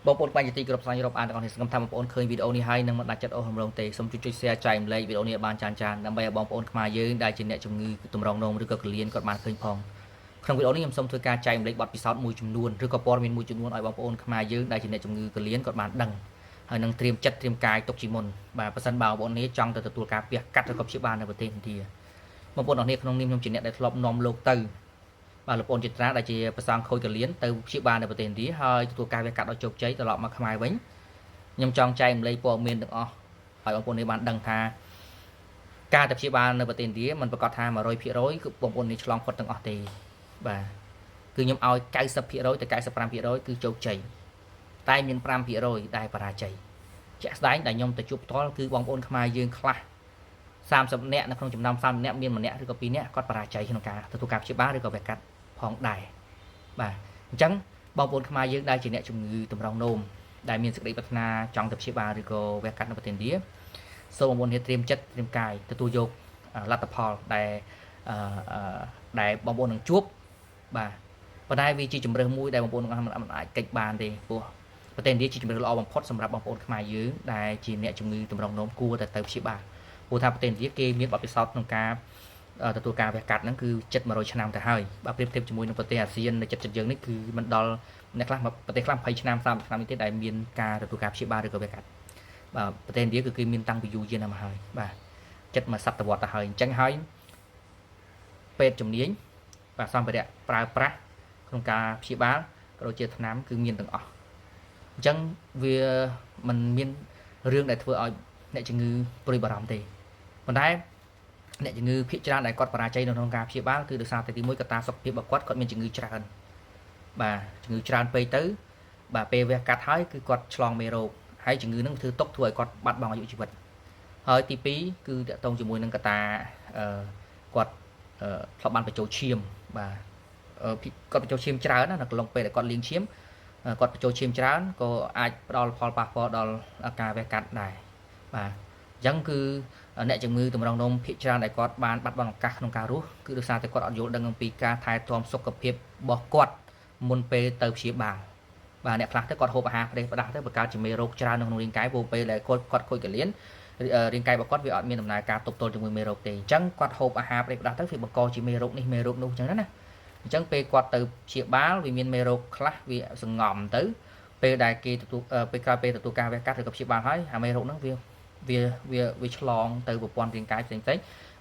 បងប្អូនបញ្ញត្តិគ្រប់សាយរ៉ុបអានទាំងអស់នេះសង្ឃឹមថាបងប្អូនឃើញវីដេអូនេះហើយនឹងមិនដាច់ចិត្តអូសរំលងទេសូមជួយ share ចែកម្លែកវីដេអូនេះបានច្រើនដើម្បីឲ្យបងប្អូនខ្មែរយើងដែលជាអ្នកជំងឺតម្រងនោមឬក៏កលៀនគាត់បានឃើញផងក្នុងវីដេអូនេះខ្ញុំសូមធ្វើការចែកម្លែកបទពិសោធន៍មួយចំនួនឬក៏ព័ត៌មានមួយចំនួនឲ្យបងប្អូនខ្មែរយើងដែលជាអ្នកជំងឺកលៀនគាត់បានដឹងហើយនឹងត្រៀមចិត្តត្រៀមកាយទុកជាមុនបាទប៉ះសិនបើបងប្អូននេះចង់ទៅទទួលការពារកាត់ឬក៏ព្យាបាលនៅប្រទេសឥណ្ឌាបងប្អូនអរគ្នាក្នុងនាមខ្ញុំជាអ្នកដែលធ្លាប់នាំលោកទៅបាទលោកប្អូនចិត្រាដែលជាប្រសង់ខូចកលៀនទៅព្យាបាលនៅប្រទេសឥណ្ឌាហើយទទួលការវះកាត់ដោយជោគជ័យត្រឡប់មកខ្មែរវិញខ្ញុំចង់ចែកម្លែកព័ត៌មានទាំងអស់ឲ្យបងប្អូននេះបានដឹងថាការទៅព្យាបាលនៅប្រទេសឥណ្ឌាมันប្រកាសថា 100% គឺបងប្អូននេះឆ្លងផុតទាំងអស់ទេបាទគឺខ្ញុំឲ្យ 90% ទៅ 95% គឺជោគជ័យតែមាន 5% ដែលបរាជ័យជាក់ស្ដែងដែលខ្ញុំទៅជួបផ្ទាល់គឺបងប្អូនខ្មែរយើងខ្លះ30នាក់នៅក្នុងចំណោម30នាក់មានម្នាក់ឬក៏2នាក់គាត់បរាជ័យក្នុងការទទួលការព្យាបាលឬក៏វះកាត់ផងដែរបាទអញ្ចឹងបងប្អូនខ្មែរយើងដែលជាអ្នកជំងឺតម្រងនោមដែលមានសេចក្តីប្រាថ្នាចង់ទៅព្យាបាលឬក៏វះកាត់នៅប្រទេសឥណ្ឌាសូមបងប្អូនត្រៀមចិត្តត្រៀមកាយទទួលយកលទ្ធផលដែលបងប្អូននឹងជួបបាទប៉ុន្តែវាជាជំរើសមួយដែលបងប្អូនមិនអាចកិច្ចបានទេព្រោះប្រទេសឥណ្ឌាជាជំរើសល្អបំផុតសម្រាប់បងប្អូនខ្មែរយើងដែលជាអ្នកជំងឺតម្រងនោមគួរតែទៅព្យាបាលព្រោះថាប្រទេសឥណ្ឌាគេមានបទពិសោធន៍ក្នុងការទទួលការវះកាត់ហ្នឹងគឺជិត100ឆ្នាំទៅហើយបើប្រៀបធៀបជាមួយនឹងប្រទេសអាស៊ាននៅជិតយើងនេះគឺមិនដល់អ្នកខ្លះប្រទេសខ្លះ20ឆ្នាំ30ឆ្នាំនេះទេដែលមានការទទួលការព្យាបាលឬក៏វះកាត់បាទប្រទេសឥណ្ឌាគឺគេមានតាំងពីយូរយារណាស់មកហើយបាទជិតមួយសតវត្សទៅហើយអញ្ចឹងហើយពេទ្យជំនាញបាទសម្ភារៈប្រើប្រាស់ក្នុងការព្យាបាលក៏ដូចជាថ្នាំគឺមានទាំងអស់អញ្ចឹងវាមិនមានរឿងដែលធ្វើឲ្យអ្នកជំងឺព្រួយបារម្ភទេប៉ុន្តែអ្នកជំងឺភាគច្រើនដែលគាត់បរាជ័យនៅក្នុងការព្យាបាលគឺដោយសារតែទី1កត្តាសុខភាពរបស់គាត់មានជំងឺច្រើនបាទជំងឺច្រើនពេកទៅបាទពេលវះកាត់ហើយគឺគាត់ឆ្លងមេរោគហើយជំងឺនឹងធ្វើទុកធ្វើឲ្យគាត់បាត់បង់អាយុជីវិតហើយទី2គឺតកតងជាមួយនឹងកត្តាគាត់ធ្លាប់បានបញ្ចូលឈាមបាទគាត់បញ្ចូលឈាមច្រើនណានៅក្នុងពេលដែលគាត់លាងឈាមគាត់បញ្ចូលឈាមច្រើនក៏អាចផ្ដល់ផលប៉ះពាល់ដល់ការវះកាត់ដែរបាទអញ្ចឹងគឺអ្នកជំងឺតម្រងនោមភាគច្រើនដែលគាត់បានបាត់បង់ឱកាសក្នុងការរស់គឺដោយសារតែគាត់អត់យល់ដឹងអំពីការថែទាំសុខភាពរបស់គាត់មុនពេលទៅព្យាបាលបាទអ្នកខ្លះទៅគាត់ហូបអាហារផ្ដេសផ្ដាស់ទៅបង្កើតជាមេរោគច្រើននៅក្នុងរាងកាយព្រោះពេលដែលគាត់ខូចកលៀនរាងកាយរបស់គាត់វាអត់មានដំណើរការទប់ទល់ជាមួយមេរោគទេអញ្ចឹងគាត់ហូបអាហារផ្ដេសផ្ដាស់ទៅវាបង្កជាមេរោគនេះមេរោគនោះអញ្ចឹងណាអញ្ចឹងពេលគាត់ទៅព្យាបាលវាមានមេរោគខ្លះវាសង្ងំទៅពេលដែលគេទទួលពេលក្រោយពេលទទួលការវះកាត់ឬក៏ព្យាបាលហើយអាមេរោគហ្នឹងវាឆ្លងទៅប្រព័ន្ធរាងកាយផ្សេងៗ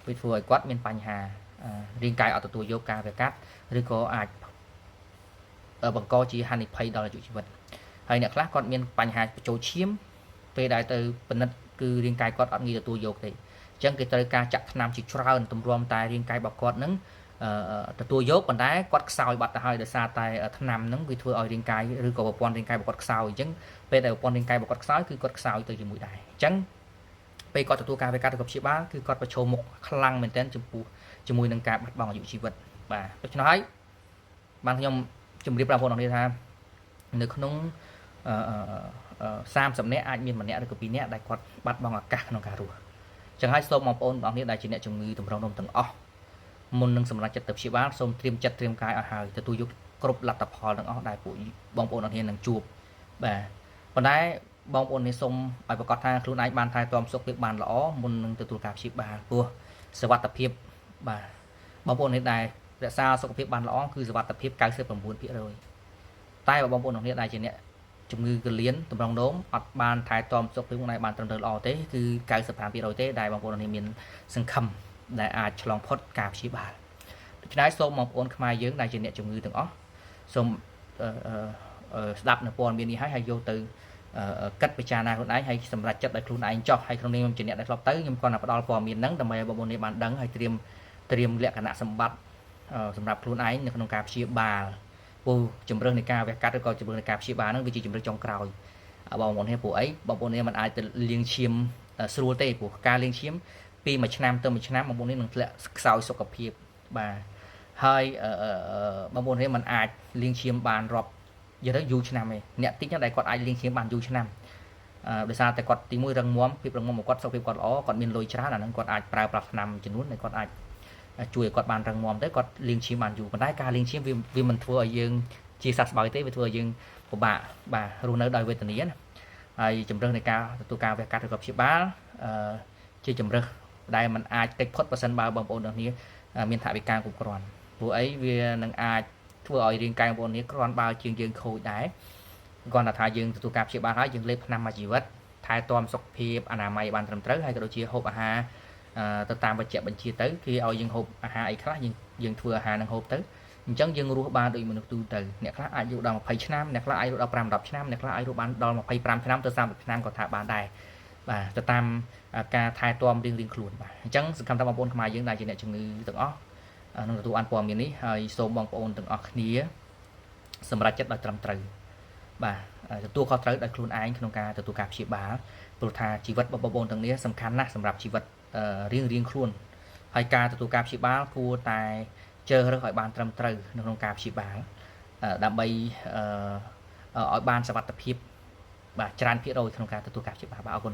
វាធ្វើឲ្យគាត់មានបញ្ហារាងកាយអត់ទទួលយកការវះកាត់ឬក៏អាចបង្កជាហានិភ័យដល់អាយុជីវិតហើយអ្នកខ្លះគាត់មានបញ្ហាបញ្ចូលឈាមពេលដែលទៅពិនិត្យគឺរាងកាយគាត់អត់ងាយទទួលយកទេអញ្ចឹងគេត្រូវការចាក់ថ្នាំជាច្រើនទម្រាំតែរាងកាយរបស់គាត់នឹងទទួលយកប៉ុន្តែគាត់ខ្សោយបាត់ទៅហើយដោយសារតែថ្នាំហ្នឹងវាធ្វើឲ្យរាងកាយឬក៏ប្រព័ន្ធរាងកាយរបស់គាត់ខ្សោយអញ្ចឹងពេលដែលប្រព័ន្ធរាងកាយរបស់គាត់ខ្សោយគឺគាត់ខ្សោយទៅជាមួយដែរអញ្ចឹងពេលគាត់ទទួលការវះកាត់ឬក៏ព្យាបាលគឺគាត់ប្រឈមមុខខ្លាំងមែនទែនចំពោះជាមួយនឹងការបាត់បង់អាយុជីវិតបាទដូច្នោះហើយបានខ្ញុំជម្រាបបងប្អូនអរគុណថានៅក្នុង30នាក់អាចមានម្នាក់ឬក៏2នាក់ដែលគាត់បាត់បង់ឱកាសក្នុងការរស់អញ្ចឹងហើយសូមបងប្អូនអរគុណដែលជាអ្នកជំងឺតម្រងនោមទាំងអស់មុននឹងសម្រាប់ចិត្តទៅព្យាបាលសូមត្រៀមចិត្តត្រៀមកាយឲ្យហើយទទួលយកគ្រប់លទ្ធផលទាំងអស់ដែលពួកបងប្អូនអរគុណនឹងជួបបាទប៉ុន្តែបងប្អូននេះសូមឲ្យប្រកាសថាខ្លួនឯងបានថែទាំសុខភាពបានល្អមុននឹងទទួលការព្យាបាលព្រោះសុវត្ថិភាពបាទបងប្អូននេះដែលរក្សាសុខភាពបានល្អគឺសុវត្ថិភាព 99% តែបងប្អូនអ្នកដែលជាអ្នកជំងឺកលៀនតម្រងនោមអត់បានថែទាំសុខភាពខ្លួនឯងបានត្រឹមត្រូវល្អទេគឺ 95% ទេដែលបងប្អូននេះមានសង្ឃឹមដែលអាចឆ្លងផុតការព្យាបាលដូច្នេះសូមបងប្អូនខ្មែរយើងដែលជាអ្នកជំងឺទាំងអស់សូមស្ដាប់នៅព័ត៌មាននេះហើយយកទៅគិតពិចារណាខ្លួនឯងហើយសម្រេចចិត្តដោយខ្លួនឯងចោះហើយក្នុងនេះខ្ញុំជាអ្នកដែលធ្លាប់ទៅខ្ញុំគាត់តែផ្ដល់ព័ត៌មានហ្នឹងដើម្បីឲ្យបងប្អូននេះបានដឹងហើយត្រៀមលក្ខណៈសម្បត្តិសម្រាប់ខ្លួនឯងនៅក្នុងការព្យាបាលព្រោះជំរើសនៃការវះកាត់ឬក៏ជំរើសនៃការព្យាបាលហ្នឹងវាជាជំរើសចុងក្រោយបងប្អូននេះព្រោះអីបងប្អូននេះមិនអាចទៅលាងឈាមស្រួលទេព្រោះការលាងឈាមពីមួយឆ្នាំទៅមួយឆ្នាំបងប្អូននេះនឹងធ្លាក់ខ្សោយសុខភាពបាទហើយបងប្អូននេះមិនអាចលាងឈាមបានរាប់យទៅយូរឆ្នាំទេអ្នកតិចដែលគាត់អាចលាងឈាមបានយូរឆ្នាំដោយសារតែគាត់ទី1រឹងមាំភាពរឹងមាំរបស់គាត់សុខភាពគាត់ល្អគាត់មានលុយច្រើនអាហ្នឹងគាត់អាចប្រើប្រាស់ថ្នាំចំនួនដែលគាត់អាចជួយឲ្យគាត់បានរឹងមាំទៅគាត់លាងឈាមបានយូរប៉ុន្តែការលាងឈាមវាមិនធ្វើឲ្យយើងជាសះស្បើយទេវាធ្វើឲ្យយើង ពិបាករស់នៅដោយវេទនាណាហើយជំរឿននៃការទទួលការវះកាត់ឬក៏ព្យាបាលជាជំរឿនដែលมันអាចកិច្ចផុតបើសិនបើបងប្អូនទាំងគ្នាមានថវិកាគ្រប់គ្រាន់ព្រោះអីវានឹងអាចធ្វើឲ្យរាងកាយបងប្អូននេះគ្រាន់បើជាងយើងខូចដែរគាត់ថាយើងទទួលការព្យាបាលហើយយើងលេបថ្នាំមួយជីវិតថែទាំសុខភាពអនាម័យបានត្រឹមត្រូវហើយក៏ដូចជាហូបអាហារទៅតាមវេជ្ជបញ្ជាទៅគេឲ្យយើងហូបអាហារអីខ្លះយើងធ្វើអាហារនឹងហូបទៅអញ្ចឹងយើងរស់បានដូចមនុស្សទូទៅអ្នកខ្លះអាចរស់ដល់20ឆ្នាំអ្នកខ្លះអាចរស់ដល់5 10ឆ្នាំអ្នកខ្លះអាចរស់បានដល់25ឆ្នាំទៅ30ឆ្នាំក៏ថាបានដែរបាទទៅតាមការថែទាំរៀងខ្លួនបាទអញ្ចឹងសង្ឃឹមថាបងប្អូនខ្មែរយើងដែលជាអ្នកជំងឺទាំងអស់នឹងទទួលបានព័ត៌មាននេះហើយសូមបងប្អូនទាំងអស់គ្នាសម្រាប់ចិត្តដោយត្រឹមត្រូវបាទទទួលខុសត្រូវដោយខ្លួនឯងក្នុងការទទួលការព្យាបាលព្រោះថាជីវិតបងប្អូនទាំងនេះសំខាន់ណាស់សម្រាប់ជីវិតរៀងខ្លួនហើយការទទួលការព្យាបាលគួរតែជ្រើសរើសឲ្យបានត្រឹមត្រូវនៅក្នុងការព្យាបាលដើម្បីឲ្យបានសុវត្ថិភាពបាទច្រើនភាគរយក្នុងការទទួលការព្យាបាលបាទអរគុណ